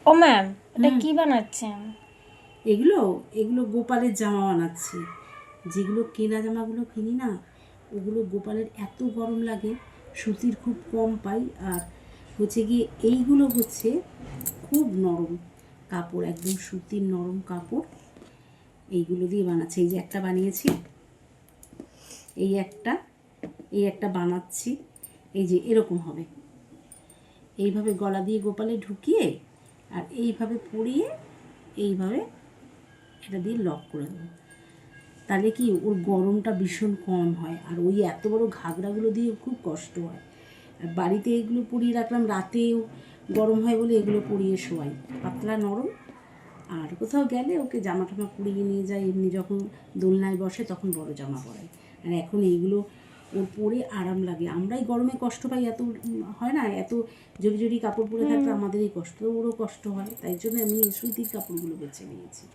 ও ma'am, এটা হুম। কি বানাচ্ছেন? এগুলো এগুলো গোপালের জামা বানাচ্ছি। যেগুলো কেনা জামাগুলো কিনি না, ওগুলো গোপালের এত গরম লাগে, সুতির খুব কম পাই। আর হচ্ছে গিয়ে এইগুলো হচ্ছে খুব নরম কাপড়, একদম সুতির নরম কাপড়। এইগুলো দিয়ে বানাচ্ছি। এই যে একটা বানিয়েছি, এই একটা বানাচ্ছি। এই যে এরকম হবে, এইভাবে গলা দিয়ে গোপালে ঢুকিয়ে আর এইভাবে পরিয়ে এইভাবে এটা দিয়ে লক করে দেবো। তাহলে কি ওর গরমটা ভীষণ কম হয়। আর ওই এত বড় ঘাগরাগুলো দিয়ে খুব কষ্ট হয়। আর বাড়িতে এগুলো পরিয়ে রাখলাম, রাতেও গরম হয় বলে এগুলো পরিয়ে শোয়াই, পাতলা নরম। আর কোথাও গেলে ওকে জামা টামা পরিয়ে নিয়ে যায়, এমনি যখন দোলনায় বসে তখন বড় জামা পরাই। আর এখন এইগুলো ওর পরে আরাম লাগে। আমরাই গরমে কষ্ট পাই, এত হয় না, এত জড়ি জড়ি কাপড় পরে থাকলে আমাদেরই কষ্ট, ওরও কষ্ট হয়। তাই জন্য আমি সুতির কাপড়গুলো বেছে নিয়েছি।